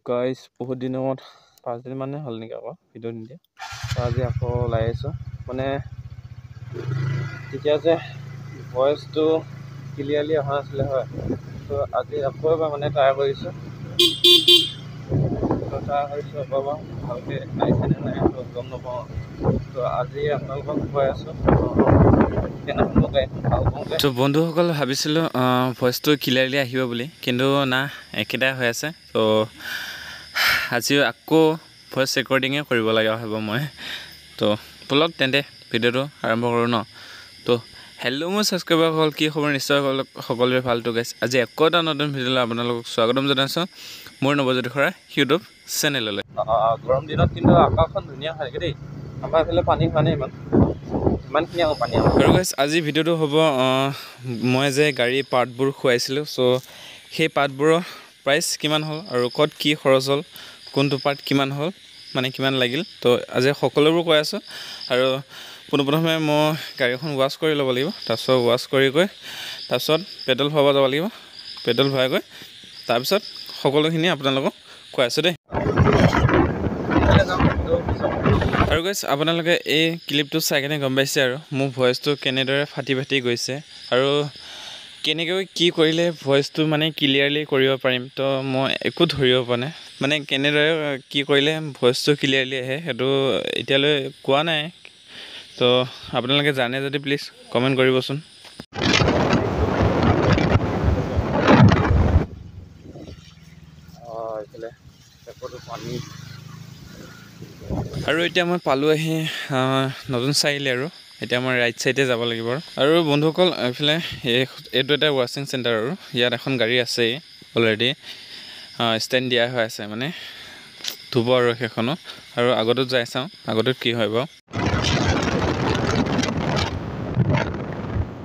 Guys বহুত দিনৰ মূৰত 5 দিন মানে হ'ল নেকি আকৌ ভিডিঅ' নিদিয়ে। আজি আকৌ ওলাই আহিছোঁ মানে তেতিয়া যে ভইচটো ক্লিয়াৰলি অহা নাছিলে হয়। তো আজি আকৌ এবাৰ মানে ট্ৰাই কৰিছোঁ আকৌ এবাৰ ভালকৈ আহিছেনে নাই তো গম নাপাওঁ। তো আজি আপোনালোকক কৈ আছোঁ তো বন্ধুসকল ভাবিছিলোঁ ভইচটো ক্লিয়াৰলি আহিব বুলি, কিন্তু না একেটাই হৈ আছে। তো আজিও আকৌ ভইচ ৰেকৰ্ডিঙে কৰিব লগা হ'ব মই। তো বলক তেন্তে ভিডিঅ'টো আৰম্ভ কৰোঁ ন। তো হেল্ল' মোৰ ছাবস্ক্ৰাইবাৰসকল, কি খবৰ? নিশ্চয় সকলোৰে ভালটো গাইছে। আজি আকৌ এটা নতুন ভিডিঅ'লৈ আপোনালোকক স্বাগতম জনাইছোঁ মোৰ নৱজ্যোতি খৰা ইউটিউব চেনেললৈ। গৰম দিনত কিন্তু আকাশখন ধুনীয়া হয় দেই। আমাৰ এইফালে পানী হোৱা নাই ইমানখিনি আকৌ পানী আৰু গাইছ আজি ভিডিঅ'টো হ'ব মই যে গাড়ী পাৰ্টবোৰ খুৱাইছিলোঁ। চ' সেই পাৰ্টবোৰৰ প্ৰাইচ কিমান হ'ল আৰু ক'ত কি খৰচ হ'ল, কোনটো পাৰ্ট কিমান হ'ল, মানে কিমান লাগিল। তো আজি সকলোবোৰ কৈ আছোঁ। আৰু পোনপ্ৰথমে মই গাড়ীখন ৱাছ কৰি ল'ব লাগিব। তাৰপিছত ৱাছ কৰি গৈ তাৰপিছত পেট্ৰল ভৰাব যাব লাগিব। পেট্ৰল ভৰাই গৈ তাৰপিছত সকলোখিনি আপোনালোকক কৈ আছোঁ দেই। আৰু গাইছ আপোনালোকে এই ক্লিপটো চাই কেনে গম পাইছে আৰু মোৰ ভইচটো কেনেদৰে ফাটি ফাটি গৈছে আৰু কেনেকৈ কি কৰিলে ভইচটো মানে ক্লিয়াৰলি কৰিব পাৰিম। তো মই একো ধৰিব পৰা নাই, মানে কেনেদৰে কি কৰিলে ভইচটো ক্লিয়াৰলি আহে সেইটো এতিয়ালৈ কোৱা নাই। তো আপোনালোকে জানে যদি প্লিজ কমেণ্ট কৰিবচোন। এইফালে পানী আৰু এতিয়া মই পালোঁ আহি নতুন চাৰিআলি আৰু এতিয়া মই ৰাইট চাইডে যাব লাগিব। আৰু বন্ধুসকল এইফালে এইটো এটা ৱাশ্বিং চেণ্টাৰ আৰু ইয়াত এখন গাড়ী আছেই অলৰেডি ষ্টেণ্ড দিয়া হৈ আছে, মানে ধুব আৰু সেইখনো। আৰু আগতো যাই চাওঁ আগতো কি হয় বাৰু।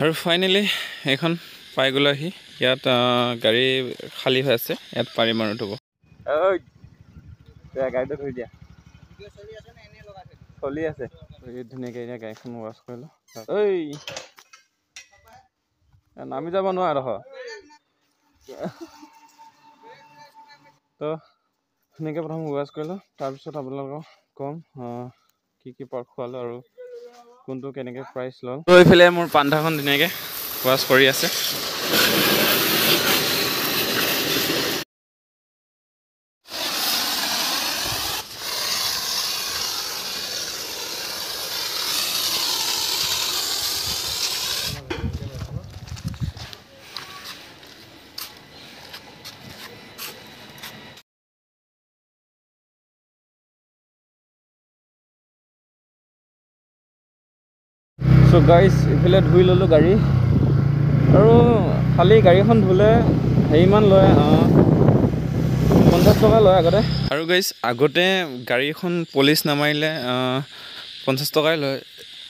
আৰু ফাইনেলি এইখন পাই গ'লো আহি। ইয়াত গাড়ী খালী হৈ আছে, ইয়াত পাৰিম আৰু ধুব। গাড়ীটো ধুই দিয়া চলি আছে ধুনীয়াকৈ। এতিয়া গাড়ীখন ৱাছ কৰিলোঁ। নামি যাব নোৱাৰা দেখোন। তো ধুনীয়াকৈ প্ৰথম ৱাছ কৰিলোঁ, তাৰপিছত আপোনালোকক ক'ম কি পাৰ্ট খোৱালোঁ আৰু কোনটো কেনেকৈ প্ৰাইচ ল'ল। তো এইফালে মোৰ পান্ধাখন ধুনীয়াকৈ ৱাছ কৰি আছে। চ' গাইজ এইফালে ধুই ল'লোঁ গাড়ী, আৰু খালি গাড়ীখন ধুলে হেৰিমান লয় 50 টকা লয় আগতে। আৰু গাইজ আগতে গাড়ীখন পলিচ নামাৰিলে 50 টকাই লয়,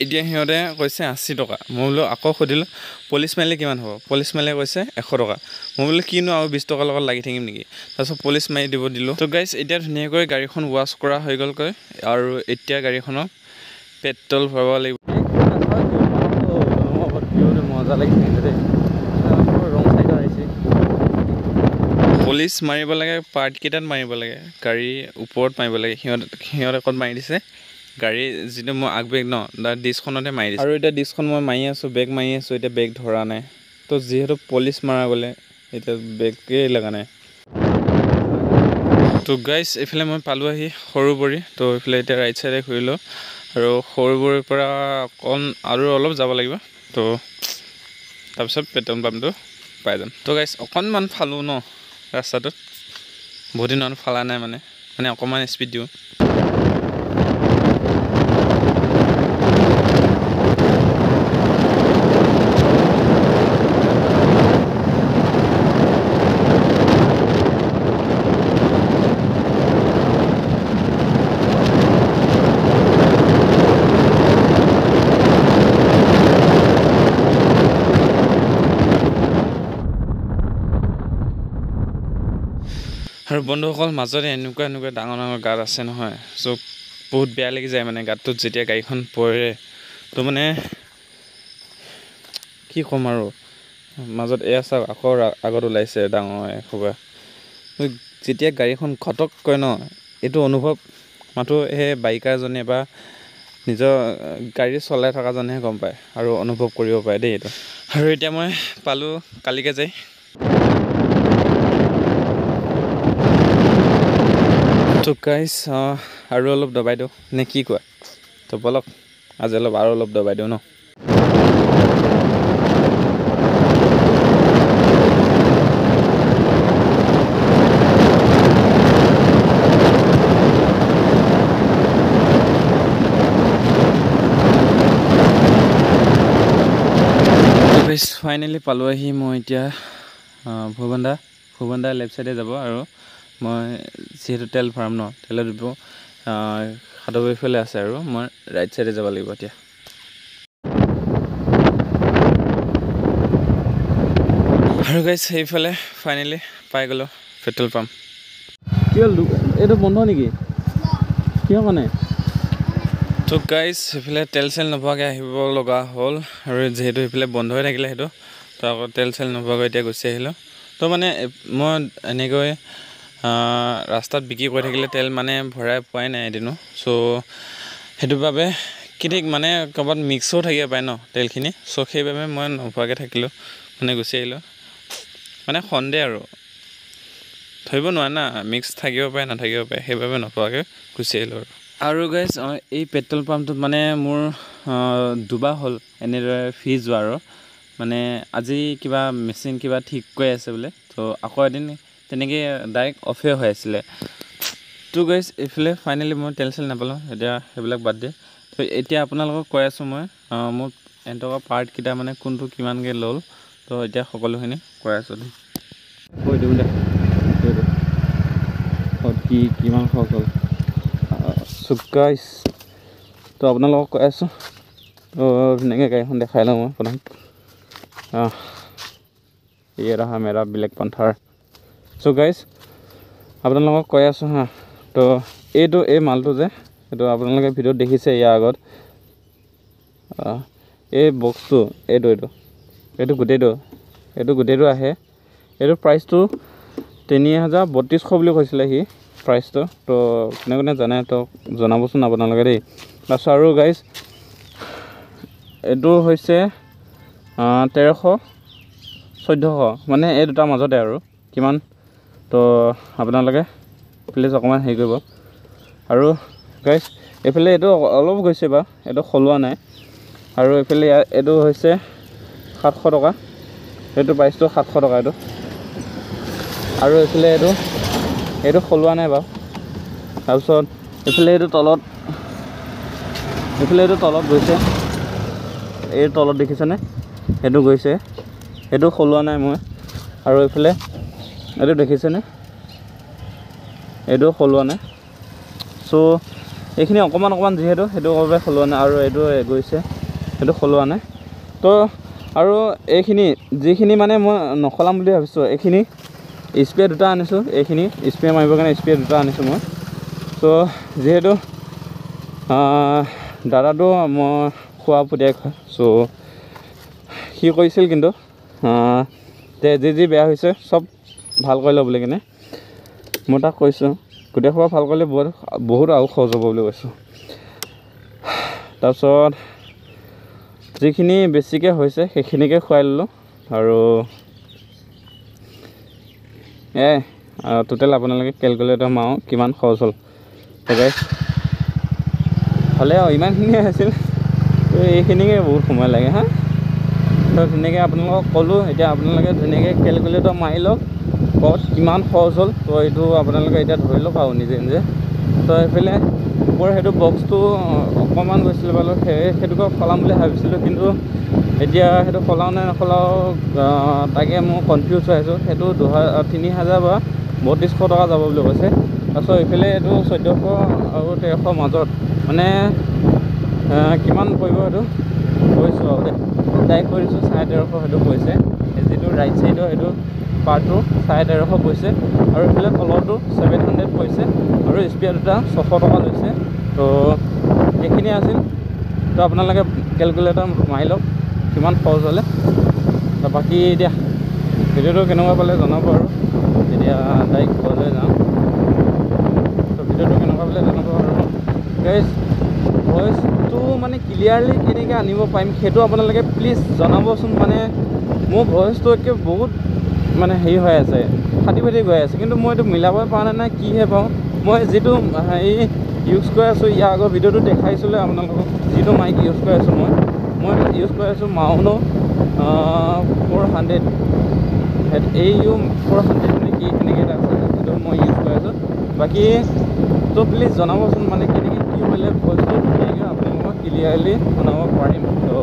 এতিয়া সিহঁতে কৈছে 80 টকা। মই বোলো আকৌ সুধিলোঁ পলিচ মাৰিলে কিমান হ'ব, পলিচ মাৰিলে কৈছে 100 টকা। মই বোলো কিনো আৰু 20 টকাৰ লগত লাগি থাকিম নেকি, তাৰপিছত পলিচ মাৰি দিলোঁ। তো গাইজ এতিয়া ধুনীয়াকৈ গাড়ীখন ৱাছ কৰা হৈ গ'লগৈ, আৰু এতিয়া গাড়ীখনক পেট্ৰল ভৰাব লাগিব। মজা লাগিছে দেই, ৰং চাইডত আহিছে। পলিচ মাৰিব লাগে পাৰ্টকেইটাত মাৰিব লাগে, গাড়ীৰ ওপৰত মাৰিব লাগে। সিহঁতে ক'ত মাৰি দিছে, গাড়ী যিটো মই আগবেগ ন তাৰ ডিছখনতে মাৰি দিছে। আৰু এতিয়া ডিছখন মই মাৰি আছোঁ, বেগ মাৰি আছোঁ, এতিয়া বেগ ধৰা নাই। তো যিহেতু পলিচ মাৰা গ'লে এতিয়া বেগেই লগা নাই। তো গাইজ এইফালে মই পালোঁ আহি সৰুবৰী। তো এইফালে এতিয়া ৰাইট চাইডে ঘূৰিলোঁ, আৰু সৰুবৰীৰ পৰা আৰু অলপ যাব লাগিব। তো তাৰপিছত পেট্ৰল পাম্পটো পাই যাম। তো গাইজ অকণমান ফালোঁ ন ৰাস্তাটোত, বহুত দিন ফালা নাই, মানে অকণমান স্পীড দিওঁ। আৰু বন্ধুসকল মাজতে এনেকুৱা ডাঙৰ গাঁত আছে নহয়, চ' বহুত বেয়া লাগি যায় মানে গাঁতটোত যেতিয়া গাড়ীখন পৰে। তো মানে কি ক'ম আৰু মাজত এয়া চাওক আকৌ আগত ওলাইছে ডাঙৰ এসোপা। যেতিয়া গাড়ীখন ঘটক কয় ন, এইটো অনুভৱ মাথো সেই বাইকাৰজনে বা নিজৰ গাড়ী চলাই থকাজনেহে গম পায় আৰু অনুভৱ কৰিব পাৰে দেই এইটো। আৰু এতিয়া মই পালোঁ কালিকে যাই। তো গাইজ আৰু অলপ দবাই দিওঁ নে কি কোৱা? তো বলক আজি আৰু অলপ দবাই দিওঁ ন। ফাইনেলি পালোঁ আহি। মই এতিয়া ভূবন্ধা লেফ্ট চাইডে যাব আৰু মই যিহেতু তেল ভৰাম ন, তেলৰ ডিপু সাতবাৰীফালে আছে আৰু মই ৰাইট চাইডে যাব লাগিব এতিয়া। আৰু গাইজ সেইফালে ফাইনেলি পাই গ'লোঁ পেট্ৰল পাম্প। কি হ'ল এইটো বন্ধ নেকি? কিয় মানে? তো গাইজ সেইফালে তেল চেল নোপোৱাকৈ আহিব লগা হ'ল আৰু যিহেতু সেইফালে বন্ধ হৈ থাকিলে সেইটো, তো আকৌ তেল চেল নোপোৱাকৈ এতিয়া গুচি আহিলোঁ। তো মানে মই এনেকৈ ৰাস্তাত বিক্ৰী কৰি থাকিলে তেল মানে ভৰাই পোৱাই নাই এদিনো। চ' সেইটো বাবে কি ঠিক মানে ক'ৰবাত মিক্সো থাকিব পাৰে ন তেলখিনি। চ' সেইবাবে মই নোপোৱাকৈ থাকিলোঁ, মানে গুচি আহিলোঁ। মানে সন্দেহ আৰু ধৰিব নোৱাৰে না, মিক্স থাকিব পাৰে নাথাকিব পাৰে, সেইবাবে নোপোৱাকৈ গুচি আহিলোঁ আৰু গাইজ এই পেট্ৰল পাম্পটোত মানে মোৰ দুবাৰ হ'ল এনেদৰে ফ্ৰী যোৱা আৰু মানে আজি কিবা মেচিন কিবা ঠিক কৰি আছে বোলে, তো আকৌ এদিন তেনেকৈ ডাইৰেক্ট অফে হৈ আছিলে। তো গাইজ এইফালে ফাইনেলি মই তেল চেল নাপালোঁ, এতিয়া সেইবিলাক বাদ দিয়ে। তো এতিয়া আপোনালোকক কৈ আছোঁ মই মোক এণ্টকা পাৰ্টকেইটা মানে কোনটো কিমানকৈ ল'ল, তো এতিয়া সকলোখিনি কৈ আছোঁ। কৈ দিওঁ দে কি কিমান খৰচ হ'ল। গাইজ তো আপোনালোকক কৈ আছোঁ, তো ধুনীয়াকৈ গাড়ীখন দেখাই লওঁ মই প্ৰথম। ये रहा मेरा ब्लैक पंथर। सो गाइज আপোনালোকক কৈ আছোঁ হা, তো এই মালটো যে এইটো আপোনালোকে ভিডিঅ'ত দেখিছে ইয়াৰ আগত, এই বক্সটো এইটো গোটেইটো আহে। এইটো প্ৰাইচটো ৩,৩২০ বুলি কৈছিলে সি প্ৰাইচটো। তো কোনে কোনে জানে তো জনাবচোন আপোনালোকে দেই। তাৰপিছত আৰু গাইজ এইটো হৈছে ১৩০০-১৪০০, মানে এই দুটাৰ মাজতে আৰু কিমান। তো আপোনালোকে প্লিজ অকণমান হেৰি কৰিব। আৰু গাইজ এইফালে এইটো অলপ গৈছে বাৰু, এইটো সলোৱা নাই। আৰু এইফালে এইটো হৈছে ৭০০ টকা, সেইটো প্ৰাইচটো ৭০০ টকা এইটো। আৰু এইফালে এইটো সলোৱা নাই বাৰু। তাৰপিছত এইফালে এইটো তলত গৈছে, এই তলত দেখিছেনে, সেইটো গৈছে, সেইটো সলোৱা নাই মই। আৰু এইফালে এইটো দেখিছেনে, এইটো সলোৱা নাই। চ' এইখিনি অকণমান যিহেতু সেইটো বাবে সলোৱা নাই। আৰু এইটো গৈছে, সেইটো সলোৱা নাই। তো আৰু এইখিনি যিখিনি মানে মই নসলাম বুলি ভাবিছোঁ, এইখিনি স্প্ৰে দুটা আনিছোঁ, এইখিনি স্প্ৰে মাৰিবৰ কাৰণে স্প্ৰে দুটা আনিছোঁ মই। চ' যিহেতু দাদাটো মই খোৱা পুতেক হয়, চ' সি কৈছিল কিন্তু যে যি বেয়া হৈছে চব ভাল কৰি ল বুলি কিনে। মই তাক কৈছোঁ গোটেই সোপা ভাল কৰিলে বহুত আৰু খৰচ হ'ব বুলি কৈছোঁ। তাৰপিছত যিখিনি বেছিকৈ হৈছে সেইখিনিকে খুৱাই ল'লোঁ। আৰু টোটেল আপোনালোকে কেলকুলেটৰ মাৰো কিমান খৰচ হ'ল। হ'লে ইমানখিনিয়ে আছিল, তো এইখিনিকে বহুত সময় লাগে হা। তো ধুনীয়াকৈ আপোনালোকক ক'লোঁ, এতিয়া আপোনালোকে ধুনীয়াকৈ কেলকুলেটৰ মাৰি লওক ক'ত কিমান খৰচ হ'ল। তো এইটো আপোনালোকে এতিয়া ধৰি লওক আৰু নিজে। তো এইফালে ওপৰ সেইটো বক্সটো অকণমান গৈছিলে বাৰু, সেইটোকে সলাম বুলি ভাবিছিলোঁ, কিন্তু এতিয়া সেইটো সলাওঁ নে নসলাওঁ তাকে মই কনফিউজ হৈ আছোঁ। সেইটো ৩,০০০ বা ৩২০০ টকা যাব বুলি কৈছে। তাৰপিছত এইফালে এইটো ১৪০০ আৰু ১৩০০ মাজত, মানে কিমান পৰিব সেইটো কৈছোঁ আৰু দেই, ডাইৰেক্ট কৈ দিছোঁ ১৩৫০ সেইটো কৈছে। যিটো ৰাইট চাইডৰ সেইটো পাৰ্টটো ১৩৫০ কৈছে। আৰু এইফালে তলৰটো 700 কৈছে। আৰু স্পেয়াৰ দুটা ৬০০ টকা লৈছে। তো এইখিনি আছিল। তো আপোনালোকে কেলকুলেটৰ মাৰি লওক কিমান খৰচ হ'লে। বাকী এতিয়া ভিডিঅ'টো কেনেকুৱা পালে জনাব আৰু এতিয়া এতিয়া ডাইৰেক্ট ঘৰলৈ যাওঁ। তো ভিডিঅ'টো কেনেকুৱা বোলে তেনেকুৱা আৰু গাইজ ভইচটো মানে ক্লিয়াৰলি কেনেকৈ আনিব পাৰিম সেইটো আপোনালোকে প্লিজ জনাবচোন। মানে মোৰ ভইচটো একে বহুত মানে হেৰি হৈ আছে, ফাটি ফাটি গৈ আছে, কিন্তু মই এইটো মিলাবই পৰা নাই কিহে পাওঁ। মই যিটো হেৰি ইউজ কৰি আছোঁ, ইয়াৰ আগৰ ভিডিঅ'টো দেখাইছিলোঁ আপোনালোকক, যিটো মাইক ইউজ কৰি আছোঁ মই ইউজ কৰি আছোঁ মাউনো 400 AU 400 নেকি এনেকৈ এটা আছে, সেইটো মই ইউজ কৰি আছোঁ। বাকী তো প্লিজ জনাবচোন মানে কেনেকৈ কি হ'লে ভইচটো ধুনীয়াকৈ আপোনালোকক ক্লিয়াৰলি শুনাব পাৰিম। তো